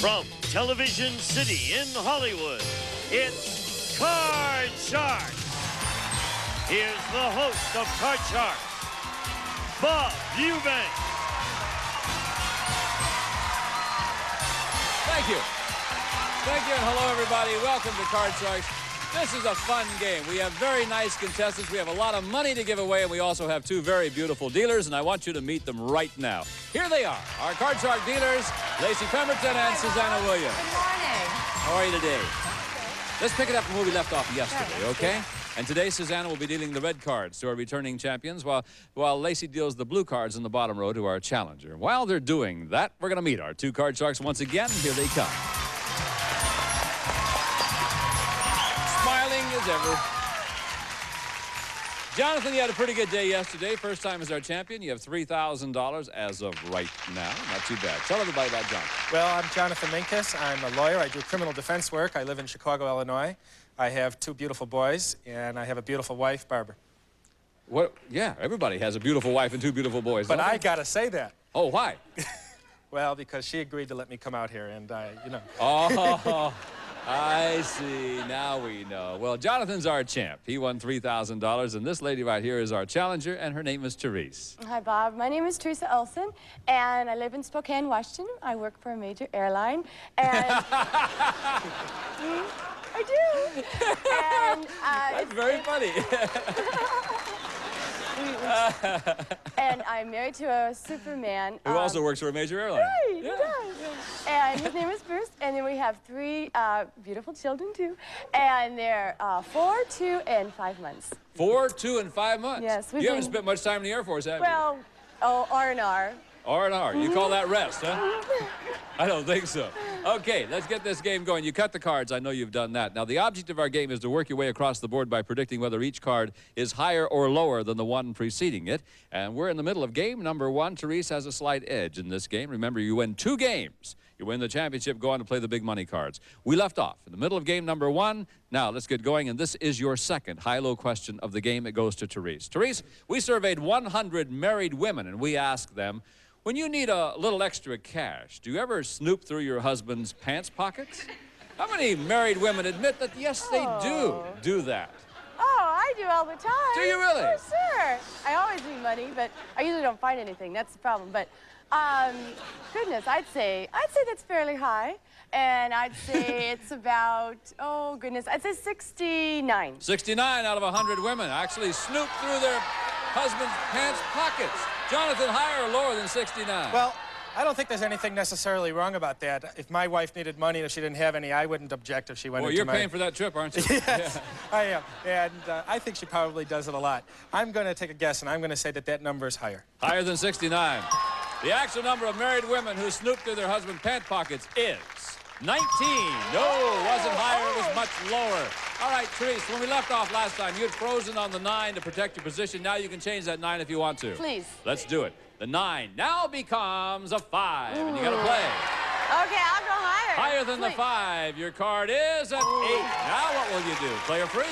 From Television City in Hollywood, it's Card Sharks. Here's the host of Card Sharks, Bob Eubank. Thank you. Thank you, and hello, everybody. Welcome to Card Sharks. This is a fun game. We have very nice contestants. We have a lot of money to give away, and we also have two very beautiful dealers, and I want you to meet them right now. Here they are, our Card Shark dealers, Lacey Pemberton and Susanna Williams. Good morning. How are you today? Let's pick it up from where we left off yesterday, okay? And today, Susanna will be dealing the red cards to our returning champions, while Lacey deals the blue cards in the bottom row to our challenger. While they're doing that, we're going to meet our two Card Sharks once again. Here they come. Smiling as ever. Jonathan, you had a pretty good day yesterday. First time as our champion. You have $3,000 as of right now. Not too bad. Tell everybody about Jonathan. Well, I'm Jonathan Minkus. I'm a lawyer. I do criminal defense work. I live in Chicago, Illinois. I have two beautiful boys, and I have a beautiful wife, Barbara. What? Yeah, everybody has a beautiful wife and two beautiful boys. But I gotta say that. Oh, why? Well, because she agreed to let me come out here, and you know. Oh, I see. Now we know. Well, Jonathan's our champ. He won $3,000, and this lady right here is our challenger, and her name is Therese. Hi, Bob. My name is Teresa Olson, and I live in Spokane, Washington. I work for a major airline, and I do. And That's very funny. and I'm married to a Superman. Who also works for a major airline. Right, Yeah. he does. And his name is Bruce, and then we have three beautiful children, too. And they're 4, 2, and 5 months. 4, 2, and 5 months? Yes. You haven't spent much time in the Air Force, have Well, oh, R&R. you? R&R. You call that rest, huh? I don't think so. Okay, let's get this game going. You cut the cards. I know you've done that. Now, the object of our game is to work your way across the board by predicting whether each card is higher or lower than the one preceding it. And we're in the middle of game number 1. Therese has a slight edge in this game. Remember, you win 2 games. You win the championship, go on to play the big money cards. We left off in the middle of game number 1. Now, let's get going, and this is your second high-low question of the game. It goes to Therese. Therese, we surveyed 100 married women, and we asked them, when you need a little extra cash, do you ever snoop through your husband's pants pockets? How many married women admit that, yes, they do that? Oh, I do all the time. Do you really? Oh, sure. I always need money, but I usually don't find anything. That's the problem. But, goodness, I'd say that's fairly high. And I'd say it's about, oh, goodness, I'd say 69. 69 out of 100 women actually snoop through their husband's pants pockets. Jonathan, higher or lower than 69? Well, I don't think there's anything necessarily wrong about that. If my wife needed money and if she didn't have any, I wouldn't object if she went into you're paying for that trip, aren't you? Yes, I am. And I think she probably does it a lot. I'm going to take a guess, and I'm going to say that that number is higher. Higher than 69. The actual number of married women who snoop through their husband's pant pockets is 19. No, it wasn't higher, it was much lower. All right, Therese, when we left off last time, you had frozen on the 9 to protect your position. Now you can change that 9 if you want to. Please. Let's do it. The 9 now becomes a 5, and you got to play. Okay, I'll go higher. Higher than the Please. 5. Your card is an 8. Now what will you do? Play or freeze?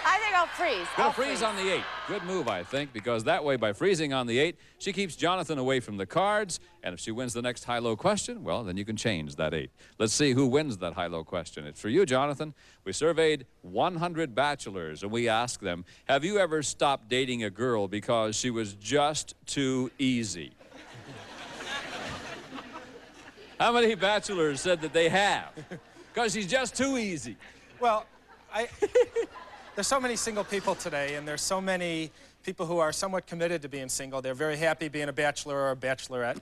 I think I'll freeze. Gonna freeze on the 8. Good move, I think, because that way, by freezing on the 8, she keeps Jonathan away from the cards, and if she wins the next high-low question, well, then you can change that 8. Let's see who wins that high-low question. It's for you, Jonathan. We surveyed 100 bachelors, and we asked them, have you ever stopped dating a girl because she was just too easy? How many bachelors said that they have? Because she's just too easy. Well, there's so many single people today, and there's so many people who are somewhat committed to being single. They're very happy being a bachelor or a bachelorette.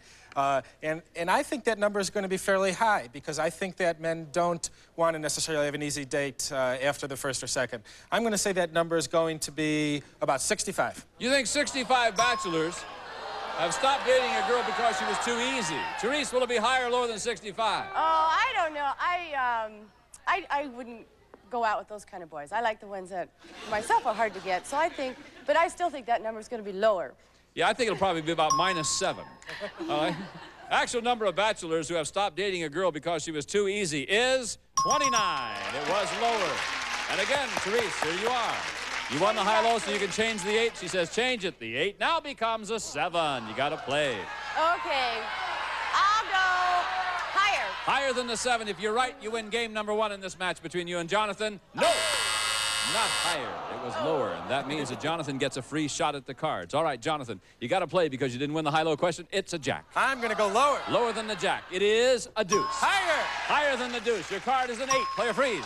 And I think that number is going to be fairly high, because I think that men don't want to necessarily have an easy date after the first or second. I'm going to say that number is going to be about 65. You think 65 bachelors have stopped dating a girl because she was too easy? Therese, will it be higher or lower than 65? Oh, I don't know. I wouldn't go out with those kind of boys. I like the ones that myself are hard to get. So I think, but I still think that number is going to be lower. Yeah, I think it'll probably be about -7. All right. Actual number of bachelors who have stopped dating a girl because she was too easy is 29. It was lower. And again, Therese, here you are. You won the high-low, so you can change the 8. She says change it. The 8 now becomes a 7. You got to play. Okay. I'll go Higher than the 7. If you're right, you win game number 1 in this match between you and Jonathan. No, not higher. It was lower, and that means that Jonathan gets a free shot at the cards. All right, Jonathan, you got to play because you didn't win the high-low question. It's a jack. I'm going to go lower. Lower than the jack. It is a deuce. Higher. Higher than the deuce. Your card is an 8. Player freeze.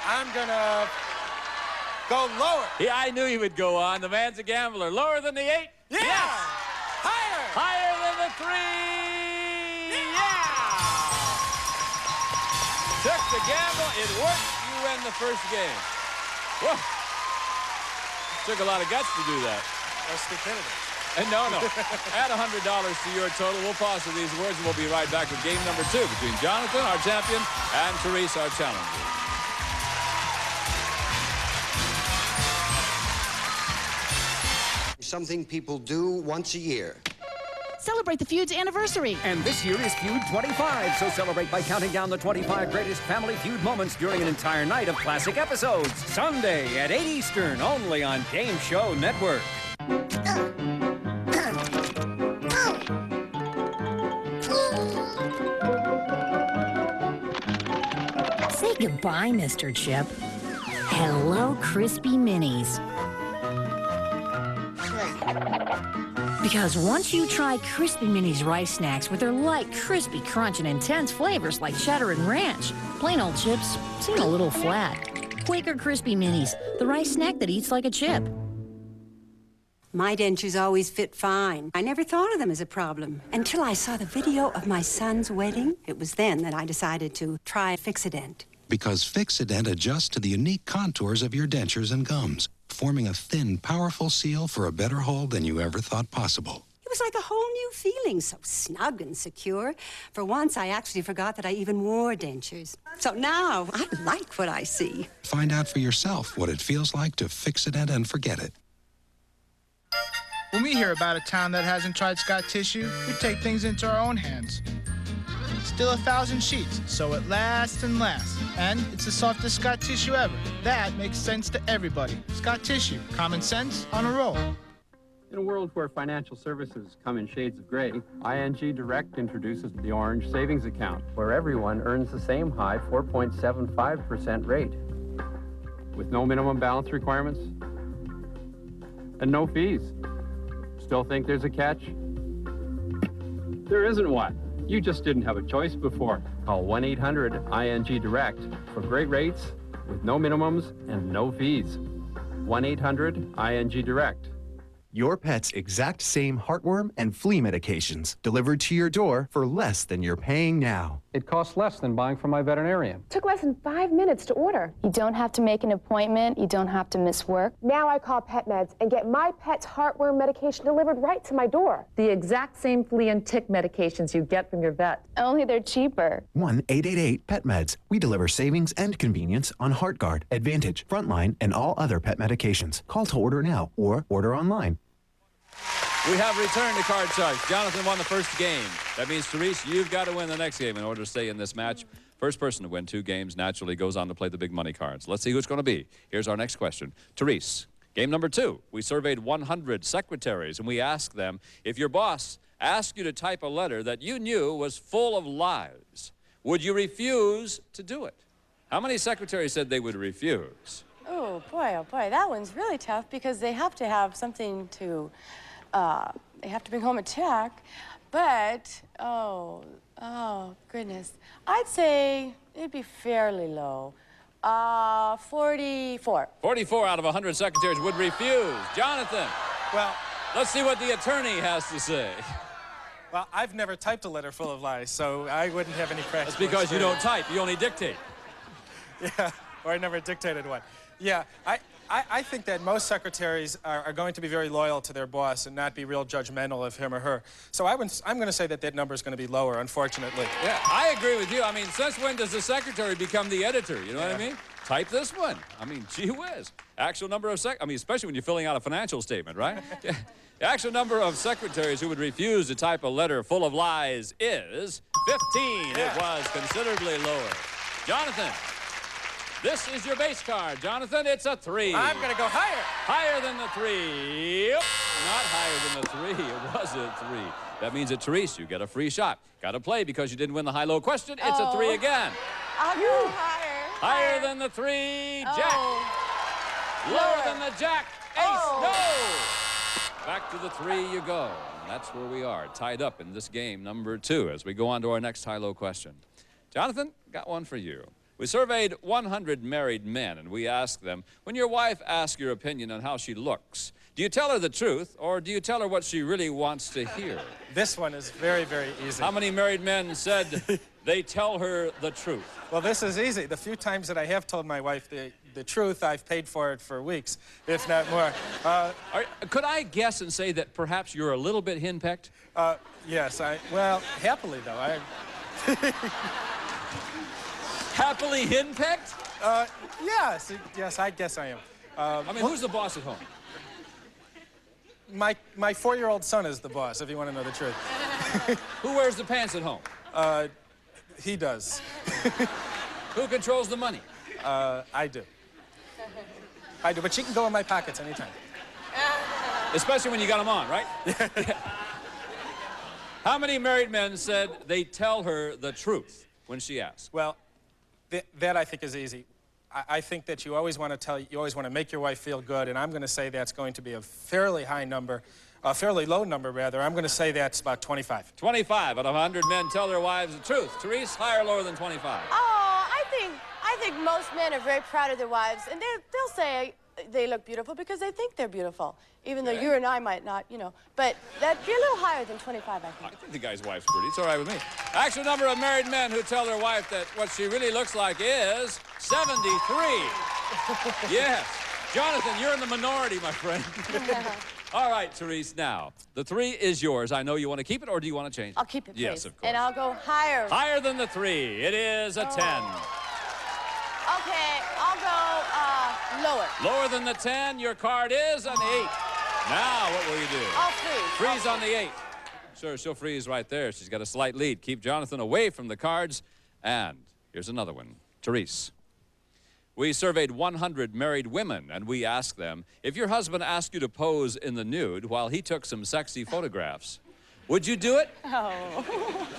I'm going to go lower. Yeah, I knew he would go on. The man's a gambler. Lower than the 8? Yeah. Yes. Higher. Higher than the 3? Yeah. Took the gamble. It worked. You win the first game. Whoa. Took a lot of guts to do that. Or stupidity. And no. Add $100 to your total. We'll pause for these words, and we'll be right back with game number 2 between Jonathan, our champion, and Therese, our challenger. Something people do once a year. Celebrate the feud's anniversary. And this year is Feud 25, so celebrate by counting down the 25 greatest Family Feud moments during an entire night of classic episodes. Sunday at 8 Eastern, only on Game Show Network. Say goodbye, Mr. Chip. Hello, Crispy Minis. Because once you try Crispy Minis rice snacks with their light, crispy crunch and intense flavors like cheddar and ranch, plain old chips seem a little flat. Quaker Crispy Minis, the rice snack that eats like a chip. My dentures always fit fine. I never thought of them as a problem until I saw the video of my son's wedding. It was then that I decided to try Fixodent. Because Fixodent adjusts to the unique contours of your dentures and gums, forming a thin, powerful seal for a better hold than you ever thought possible. It was like a whole new feeling, so snug and secure. For once, I actually forgot that I even wore dentures. So now, I like what I see. Find out for yourself what it feels like to Fixodent and forget it. When we hear about a town that hasn't tried Scott tissue, we take things into our own hands. Still 1,000 sheets, so it lasts and lasts. And it's the softest Scott tissue ever. That makes sense to everybody. Scott tissue, common sense on a roll. In a world where financial services come in shades of gray, ING Direct introduces the Orange Savings Account, where everyone earns the same high 4.75% rate, with no minimum balance requirements and no fees. Still think there's a catch? There isn't one. You just didn't have a choice before. Call 1-800-ING Direct for great rates with no minimums and no fees. 1-800-ING Direct. Your pet's exact same heartworm and flea medications delivered to your door for less than you're paying now. It costs less than buying from my veterinarian. Took less than 5 minutes to order. You don't have to make an appointment. You don't have to miss work. Now I call PetMeds and get my pet's heartworm medication delivered right to my door. The exact same flea and tick medications you get from your vet. Only they're cheaper. 1-888-PET-MEDS. We deliver savings and convenience on HeartGuard, Advantage, Frontline, and all other pet medications. Call to order now or order online. We have returned to Card Sharks. Jonathan won the first game. That means, Therese, you've got to win the next game in order to stay in this match. First person to win 2 games naturally goes on to play the big money cards. Let's see who it's going to be. Here's our next question. Therese, game number 2. We surveyed 100 secretaries, and we asked them, if your boss asked you to type a letter that you knew was full of lies, would you refuse to do it? How many secretaries said they would refuse? Oh, boy, that one's really tough because they have to have something to... they have to bring home a check, but, oh, goodness. I'd say it'd be fairly low. 44. 44 out of 100 secretaries would refuse. Jonathan. Well, let's see what the attorney has to say. Well, I've never typed a letter full of lies, so I wouldn't have any practice. That's because you don't type, you only dictate. Yeah, or I never dictated one. Yeah, I think that most secretaries are going to be very loyal to their boss and not be real judgmental of him or her. So I'm going to say that that number is going to be lower, unfortunately. Yeah, I agree with you. I mean, since when does the secretary become the editor? You know what I mean? Type this one. I mean, gee whiz. Actual number of I mean, especially when you're filling out a financial statement, right? Yeah. The actual number of secretaries who would refuse to type a letter full of lies is 15. Yeah. It was considerably lower. Jonathan. This is your base card, Jonathan. It's a 3. I'm going to go higher. Higher than the 3. Not higher than the 3. It was a 3. That means that, Therese, you get a free shot. Got to play because you didn't win the high-low question. It's a 3 again. I'll go higher. Higher than the 3, Jack. Lower than the Jack, Ace, no! Back to the 3 you go. And that's where we are, tied up in this game, number 2, as we go on to our next high-low question. Jonathan, got one for you. We surveyed 100 married men, and we asked them, when your wife asks your opinion on how she looks, do you tell her the truth, or do you tell her what she really wants to hear? This one is very, very easy. How many married men said they tell her the truth? Well, this is easy. The few times that I have told my wife the truth, I've paid for it for weeks, if not more. Could I guess and say that perhaps you're a little bit henpecked? Yes, well, happily, though. Happily henpecked? Yes, I guess I am. I mean, who's the boss at home? My 4-year-old son is the boss, if you want to know the truth. Who wears the pants at home? He does. Who controls the money? I do. But she can go in my pockets anytime. Especially when you got them on, right? Yeah. How many married men said they tell her the truth when she asks? Well, that I think is easy. I think that you always want to make your wife feel good, and I'm going to say that's going to be a fairly high number, a fairly low number, rather. I'm going to say that's about 25. 25 out of 100 men tell their wives the truth. Therese, higher or lower than 25? Oh, I think most men are very proud of their wives, and they'll say they look beautiful because they think they're beautiful, even though you and I might not, you know. But that'd be a little higher than 25, I think. I think the guy's wife's pretty. It's all right with me. Actual number of married men who tell their wife that what she really looks like is 73. Yes. Jonathan, you're in the minority, my friend. All right, Therese, now, the 3 is yours. I know you want to keep it, or do you want to change it? I'll keep it, please. Yes, of course. And I'll go higher. Higher than the 3. It is a 10. Okay, I'll go lower. Lower than the 10, your card is an 8. Now, what will you do? I'll freeze. Freeze on the 8. Sure, she'll freeze right there. She's got a slight lead. Keep Jonathan away from the cards. And here's another one. Therese. We surveyed 100 married women, and we asked them, if your husband asked you to pose in the nude while he took some sexy photographs, would you do it? Oh.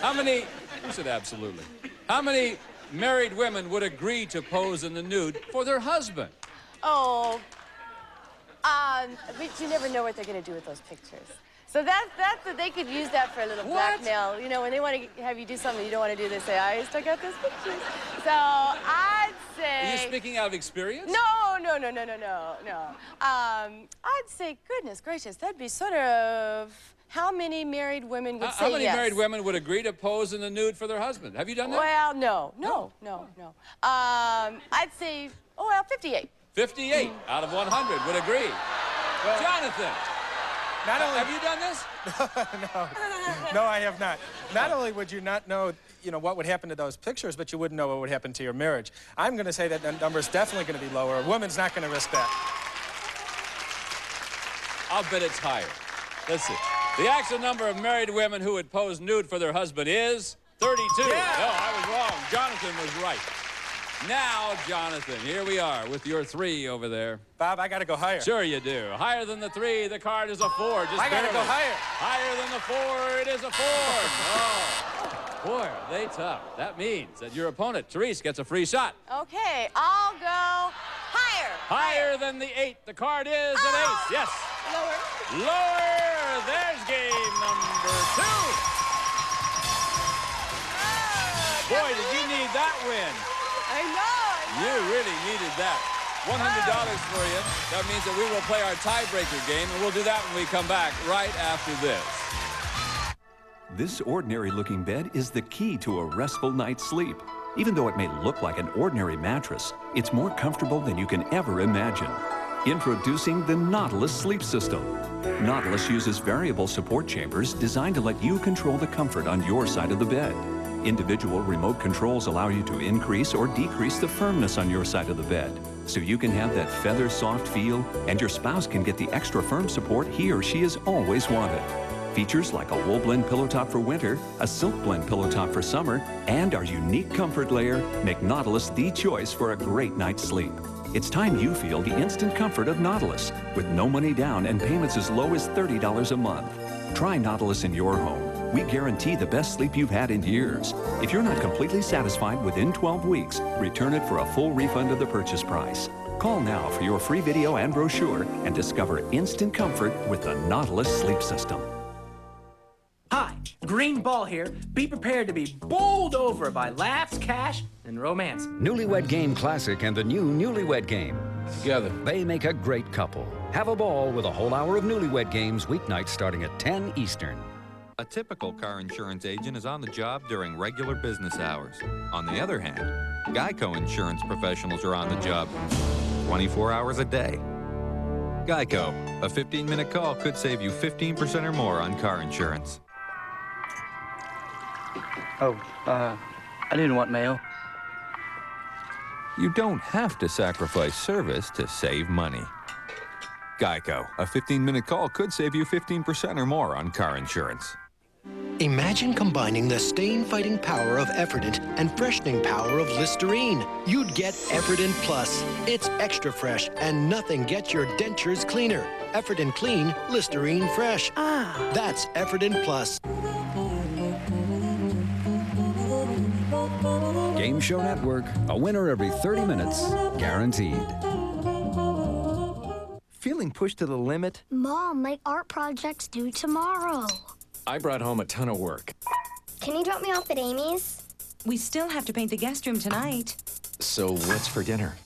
How many, who said absolutely? How many married women would agree to pose in the nude for their husband? Oh. But you never know what they're going to do with those pictures. So they could use that for a little blackmail. You know, when they want to have you do something you don't want to do, they say, I still got those pictures. So I'd say... Are you speaking out of experience? No. I'd say, goodness gracious, that'd be sort of... How many married women would say yes? How many married women would agree to pose in the nude for their husband? Have you done that? Well, no. I'd say, 58. 58 out of 100 would agree. Well, Jonathan, have you done this? No, I have not. Not only would you not know, what would happen to those pictures, but you wouldn't know what would happen to your marriage. I'm going to say that the number is definitely going to be lower. A woman's not going to risk that. I'll bet it's higher. Let's see. The actual number of married women who would pose nude for their husband is 32. Yeah. No, I was wrong. Jonathan was right. Now, Jonathan, here we are with your 3 over there. Bob, I got to go higher. Sure you do. Higher than the 3, the card is a 4. Just I got to go higher. Higher than the 4, it is a 4. Oh, boy, are they tough. That means that your opponent, Therese, gets a free shot. Okay, I'll go higher. Higher than the 8. The card is an ace. Yes. Lower. Lower. There's game number 2. Boy, did you need that win. I know. You really needed that. $100 for you. That means that we will play our tiebreaker game, and we'll do that when we come back right after this. This ordinary-looking bed is the key to a restful night's sleep. Even though it may look like an ordinary mattress, it's more comfortable than you can ever imagine. Introducing the Nautilus Sleep System. Nautilus uses variable support chambers designed to let you control the comfort on your side of the bed. Individual remote controls allow you to increase or decrease the firmness on your side of the bed, so you can have that feather-soft feel, and your spouse can get the extra firm support he or she has always wanted. Features like a wool blend pillow top for winter, a silk blend pillow top for summer, and our unique comfort layer make Nautilus the choice for a great night's sleep. It's time you feel the instant comfort of Nautilus, with no money down and payments as low as $30 a month. Try Nautilus in your home. We guarantee the best sleep you've had in years. If you're not completely satisfied within 12 weeks, return it for a full refund of the purchase price. Call now for your free video and brochure and discover instant comfort with the Nautilus Sleep System. Hi, Green Ball here. Be prepared to be bowled over by laughs, cash, and romance. Newlywed Game Classic and the new Newlywed Game. Together, they make a great couple. Have a ball with a whole hour of Newlywed Games weeknights starting at 10 Eastern. A typical car insurance agent is on the job during regular business hours. On the other hand, Geico insurance professionals are on the job 24 hours a day. Geico, a 15-minute call could save you 15% or more on car insurance. Oh, I didn't want mail. You don't have to sacrifice service to save money. Geico, a 15-minute call could save you 15% or more on car insurance. Imagine combining the stain-fighting power of Efferdent and freshening power of Listerine. You'd get Efferdent Plus. It's extra fresh, and nothing gets your dentures cleaner. Efferdent Clean, Listerine Fresh. That's Efferdent Plus. Game Show Network, a winner every 30 minutes, guaranteed. Feeling pushed to the limit? Mom, my art project's due tomorrow. I brought home a ton of work. Can you drop me off at Amy's? We still have to paint the guest room tonight. So what's for dinner?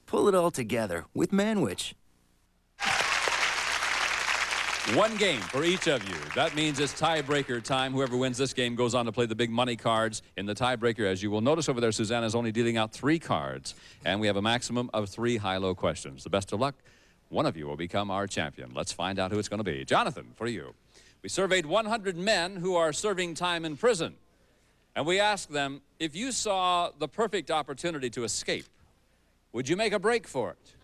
Pull it all together with Manwich. One game for each of you. That means it's tiebreaker time. Whoever wins this game goes on to play the big money cards in the tiebreaker. As you will notice over there, Susanna's only dealing out 3 cards, and we have a maximum of 3 high-low questions. The best of luck, one of you will become our champion. Let's find out who it's going to be. Jonathan, for you. We surveyed 100 men who are serving time in prison, and we asked them, if you saw the perfect opportunity to escape, would you make a break for it?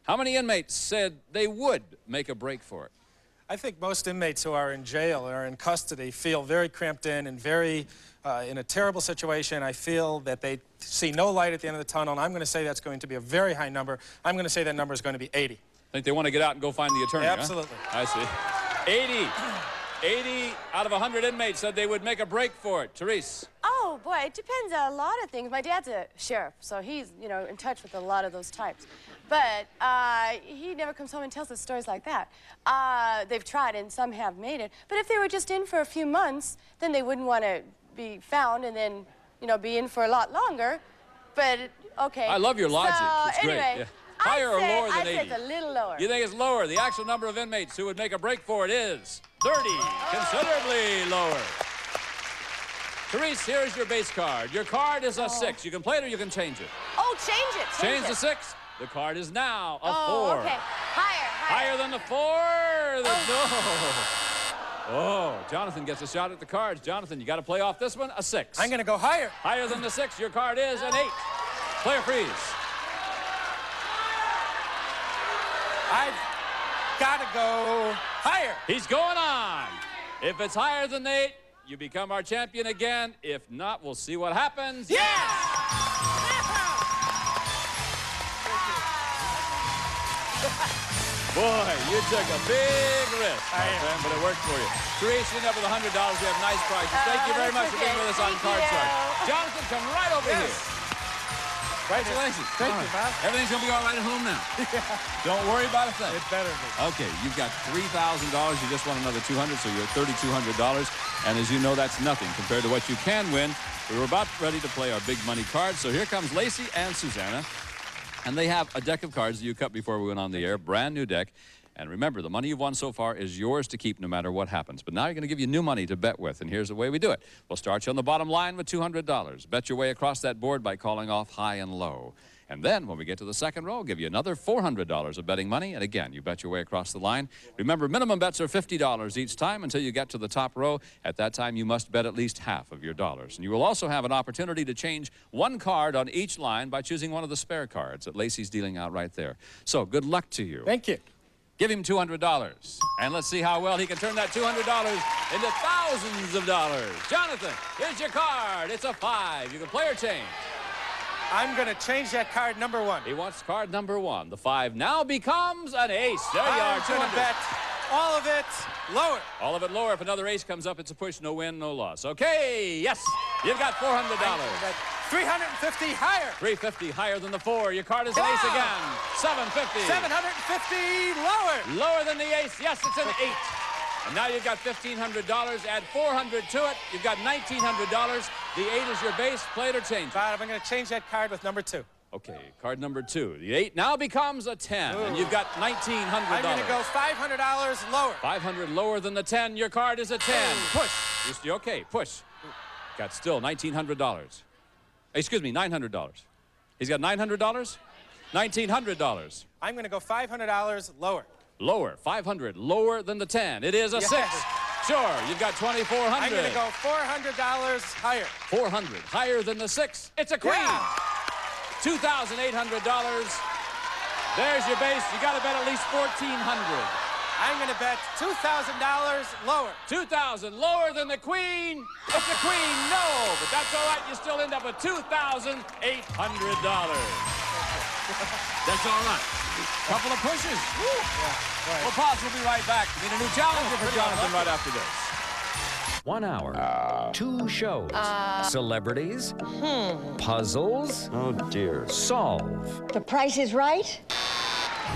How many inmates said they would make a break for it? I think most inmates who are in jail or in custody feel very cramped in and very in a terrible situation. I feel that they see no light at the end of the tunnel, and I'm going to say that's going to be a very high number. I'm going to say that number is going to be 80. Think they want to get out and go find the attorney, Absolutely. Huh? I see. 80 out of 100 inmates said they would make a break for it. Therese? Oh, boy, it depends on a lot of things. My dad's a sheriff, so he's, you know, in touch with a lot of those types. But he never comes home and tells us stories like that. They've tried, and some have made it. But if they were just in for a few months, then they wouldn't want to be found and then, you know, be in for a lot longer. But, okay. I love your logic. So, it's anyway, great. Yeah. Higher or lower than 80? I'd say it's a little lower. You think it's lower? The actual number of inmates who would make a break for it is 30, considerably lower. Therese, here's your base card. Your card is a 6. You can play it or you can change it. Oh, change it. Change the 6. The card is now a 4. Okay. Higher. Higher than the 4? No. Oh, Jonathan gets a shot at the cards. Jonathan, you got to play off this one, a 6. I'm going to go higher. Higher than the 6. Your card is an 8. Player freeze. I've got to go higher. He's going on. If it's higher than 8, you become our champion again. If not, we'll see what happens. Yes! Boy, you took a big risk, my friend, but it worked for you. Therese, you end up with $100. We have nice prizes. Thank you very much for being with us on Card Shark. Jonathan, come right over here. Congratulations. Thank you, Bob. Everything's going to be all right at home now. Don't worry about a thing. It better be. Okay, you've got $3,000. You just won another $200, so you're at $3,200. And as you know, that's nothing compared to what you can win. We were about ready to play our big money cards. So here comes Lacey and Susanna. And they have a deck of cards that you cut before we went on the air. Brand new deck. And remember, the money you've won so far is yours to keep no matter what happens. But now you're going to give you new money to bet with, and here's the way we do it. We'll start you on the bottom line with $200. Bet your way across that board by calling off high and low. And then when we get to the second row, we'll give you another $400 of betting money. And again, you bet your way across the line. Remember, minimum bets are $50 each time until you get to the top row. At that time, you must bet at least half of your dollars. And you will also have an opportunity to change one card on each line by choosing one of the spare cards that Lacey's dealing out right there. So good luck to you. Thank you. Give him $200. And let's see how well he can turn that $200 into thousands of dollars. Jonathan, here's your card. It's a 5. You can play or change. I'm going to change that card number 1. He wants card number 1. The 5 now becomes an ace. There you are, I'm going to bet all of it lower. All of it lower. If another ace comes up, it's a push. No win, no loss. Okay, yes. You've got $400. 350 higher. 350 higher than the 4. Your card is an ace again. 750. 750 lower. Lower than the ace. Yes, it's an 8. And now you've got $1,500. Add 400 to it. You've got $1,900. The 8 is your base. Play it or change it. Bob, I'm going to change that card with number 2. Okay, card number 2. The 8 now becomes a 10, and you've got $1,900. I'm going to go $500 lower. 500 lower than the 10. Your card is a 10. Push. You're okay, push. Got still $1,900. Excuse me, $900. He's got $900? $1,900. I'm going to go $500 lower. Lower, 500, lower than the 10. It is a 6. Sure, you've got $2,400. I'm going to go $400 higher. 400, higher than the 6. It's a queen. Yeah. $2,800. There's your base. You got to bet at least $1,400. I'm going to bet $2,000 lower. 2,000 lower than the queen. It's a queen, no, but that's all right. You still end up with $2,800. That's all right. Couple of pushes. We'll pause. We'll be right back. Need a new challenger for Jonathan right after this. 1 hour. 2 shows. Celebrities. Puzzles. Oh, dear. Solve. The Price is Right?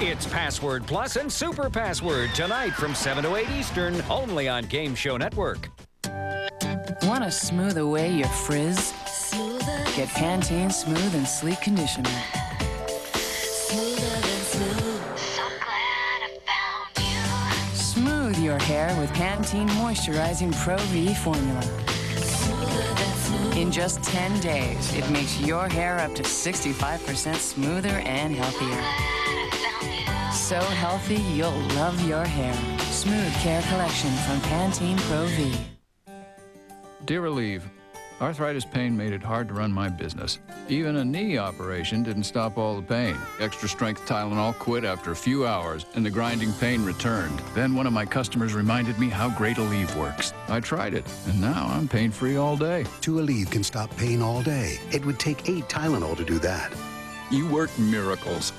It's Password Plus and Super Password tonight from 7 to 8 Eastern, only on Game Show Network. Want to smooth away your frizz? Get Pantene Smooth and Sleek Conditioner. Smooth your hair with Pantene Moisturizing Pro V formula. In just 10 days, it makes your hair up to 65% smoother and healthier. So healthy, you'll love your hair. Smooth Care Collection from Pantene Pro V. Dear Aleve, arthritis pain made it hard to run my business. Even a knee operation didn't stop all the pain. Extra strength Tylenol quit after a few hours, and the grinding pain returned. Then one of my customers reminded me how great Aleve works. I tried it, and now I'm pain-free all day. 2 Aleve can stop pain all day. It would take 8 Tylenol to do that. You work miracles.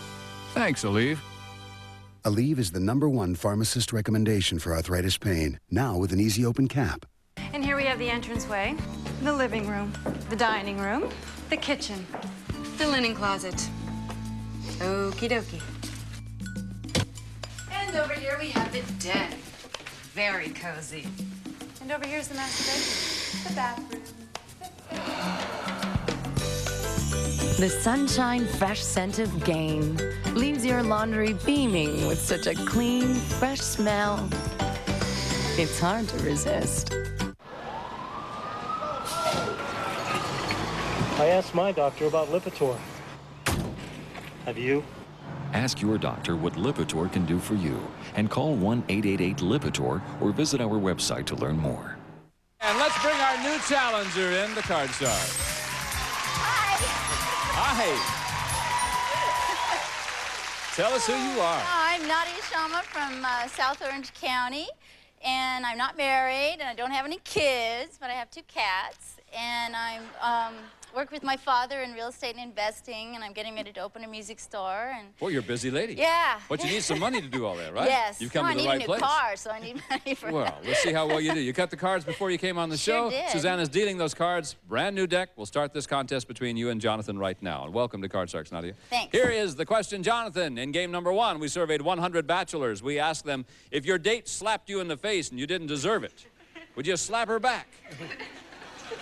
Thanks, Aleve. Aleve is the #1 pharmacist recommendation for arthritis pain, now with an easy open cap. And here we have the entranceway, the living room, the dining room, the kitchen, the linen closet. Okie dokie. And over here we have the den. Very cozy. And over here's the master bedroom, the bathroom. The sunshine fresh scent of Gain leaves your laundry beaming with such a clean, fresh smell. It's hard to resist. I asked my doctor about Lipitor. Have you? Ask your doctor what Lipitor can do for you and call 1-888-LIPITOR or visit our website to learn more. And let's bring our new challenger in, the card star. Hi. Tell us who you are. I'm Nadia Shama from South Orange County, and I'm not married, and I don't have any kids, but I have 2 cats, and I'm work with my father in real estate and investing, and I'm getting ready to open a music store. And Boy, you're a busy lady. Yeah. But you need some money to do all that, right? Yes. You've come to the right place. I need a new car, so I need money for that. Well, let's see how well you do. You cut the cards before you came on the show. Sure did. Susanna's dealing those cards. Brand new deck. We'll start this contest between you and Jonathan right now. And welcome to Card Sharks, Nadia. Thanks. Here is the question, Jonathan. In game number 1, we surveyed 100 bachelors. We asked them, if your date slapped you in the face and you didn't deserve it, would you slap her back?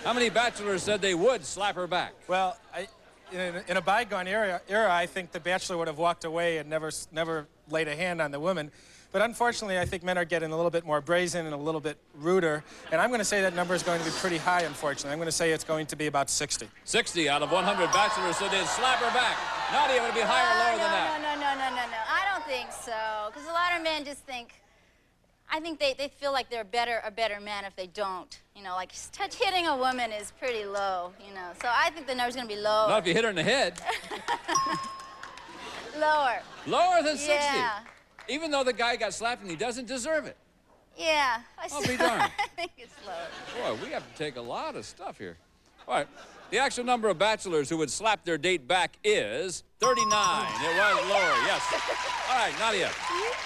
How many bachelors said they would slap her back? Well, in a bygone era, I think the bachelor would have walked away and never laid a hand on the woman. But unfortunately, I think men are getting a little bit more brazen and a little bit ruder. And I'm going to say that number is going to be pretty high, unfortunately. I'm going to say it's going to be about 60. 60 out of 100 bachelors said they'd slap her back. Nadia, would it be higher or lower than that? No. I don't think so. Because a lot of men just think, I think they feel like they're a better man if they don't. You know, like hitting a woman is pretty low, you know. So I think the number's going to be lower. Not if you hit her in the head. Lower. Lower than 60? Yeah. Even though the guy got slapped and he doesn't deserve it. Yeah. I'll be darned. I think it's lower. Boy, we have to take a lot of stuff here. All right. The actual number of bachelors who would slap their date back is 39. It was lower, yes. All right, Nadia,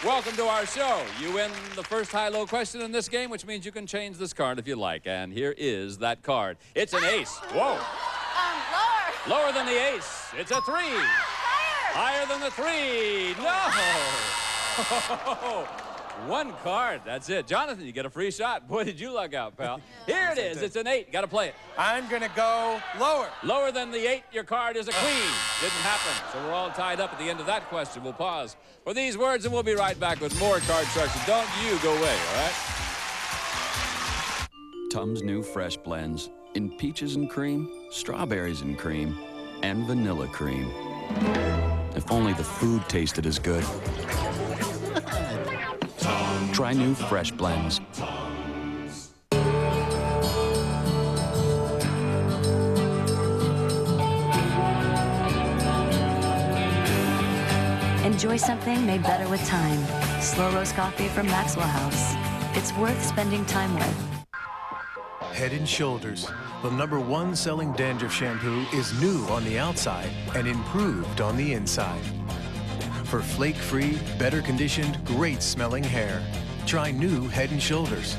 welcome to our show. You win the first high-low question in this game, which means you can change this card if you like. And here is that card. It's an ace. Whoa. Lower. Lower than the ace. It's a 3. Higher than the 3. No. One card. That's it. Jonathan, you get a free shot. Boy, did you luck out, pal. Here it is. It's an 8. Got to play it. I'm going to go lower. Lower than the 8. Your card is a queen. Didn't happen. So we're all tied up at the end of that question. We'll pause for these words, and we'll be right back with more Card Sharks. And don't you go away, all right? Tums new fresh blends in peaches and cream, strawberries and cream, and vanilla cream. If only the food tasted as good. Try new fresh blends. Enjoy something made better with time. Slow roast coffee from Maxwell House. It's worth spending time with. Head & Shoulders, the #1 selling dandruff shampoo, is new on the outside and improved on the inside. For flake-free, better-conditioned, great-smelling hair. Try new Head & Shoulders.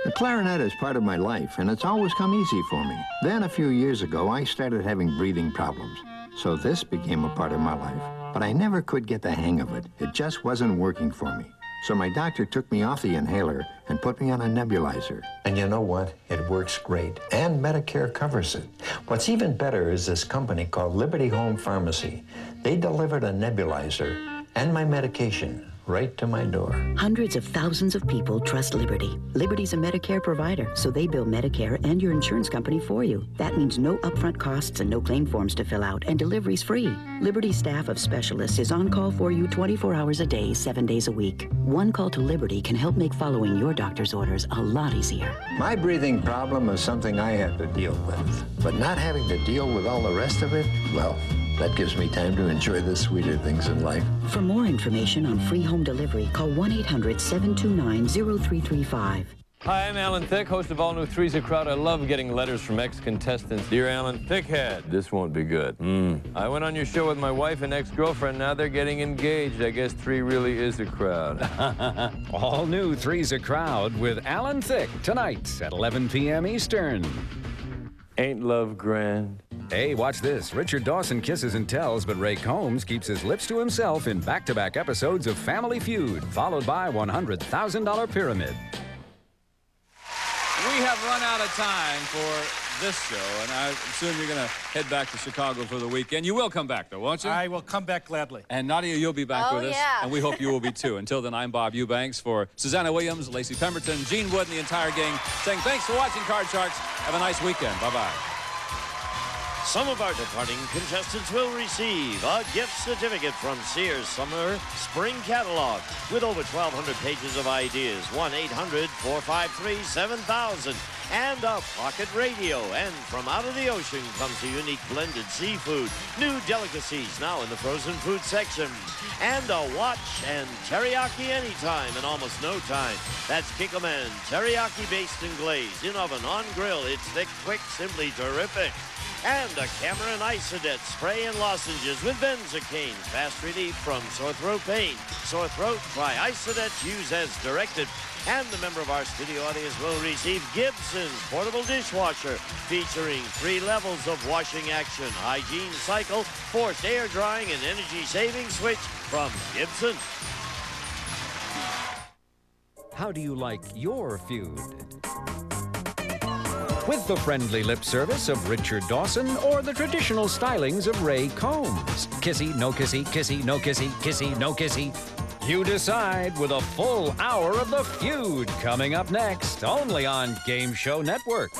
The clarinet is part of my life, and it's always come easy for me. Then, a few years ago, I started having breathing problems. So this became a part of my life. But I never could get the hang of it. It just wasn't working for me. So my doctor took me off the inhaler and put me on a nebulizer. And you know what? It works great. And Medicare covers it. What's even better is this company called Liberty Home Pharmacy. They delivered a nebulizer and my medication right to my door. Hundreds of thousands of people trust Liberty. Liberty's a Medicare provider, so they bill Medicare and your insurance company for you. That means no upfront costs and no claim forms to fill out, and delivery's free. Liberty's staff of specialists is on call for you 24 hours a day, 7 days a week. One call to Liberty can help make following your doctor's orders a lot easier. My breathing problem is something I have to deal with. But not having to deal with all the rest of it, well, that gives me time to enjoy the sweeter things in life. For more information on free home delivery, call 1-800-729-0335. Hi, I'm Alan Thicke, host of all new Three's a Crowd. I love getting letters from ex-contestants. Dear Alan Thickhead, this won't be good. I went on your show with my wife and ex-girlfriend. Now they're getting engaged. I guess 3 really is a crowd. All new Three's a Crowd with Alan Thicke tonight at 11 p.m. Eastern. Ain't love grand? Hey, watch this. Richard Dawson kisses and tells, but Ray Combs keeps his lips to himself in back-to-back episodes of Family Feud, followed by $100,000 Pyramid. We have run out of time for this show, and I assume you're going to head back to Chicago for the weekend. You will come back, though, won't you? I will come back gladly. And Nadia, you'll be back with us, yeah. and we hope you will be, too. Until then, I'm Bob Eubanks for Susanna Williams, Lacey Pemberton, Gene Wood, and the entire gang saying thanks for watching Card Sharks. Have a nice weekend. Bye-bye. Some of our departing contestants will receive a gift certificate from Sears Summer Spring Catalog with over 1,200 pages of ideas, 1-800-453-7000, and a pocket radio. And from out of the ocean comes a unique blended seafood, new delicacies now in the frozen food section, and a watch and teriyaki anytime in almost no time. That's Kikkoman, teriyaki based and glazed, in oven, on grill. It's thick, quick, simply terrific. And a Cameron Isodet spray and lozenges with benzocaine. Fast relief from sore throat pain. Sore throat, try Isodet, use as directed. And the member of our studio audience will receive Gibson's portable dishwasher featuring 3 levels of washing action. Hygiene cycle, forced air drying, and energy saving switch from Gibson. How do you like your feud? With the friendly lip service of Richard Dawson or the traditional stylings of Ray Combs. Kissy, no kissy, kissy, no kissy, kissy, no kissy. You decide with a full hour of the feud coming up next, only on Game Show Network.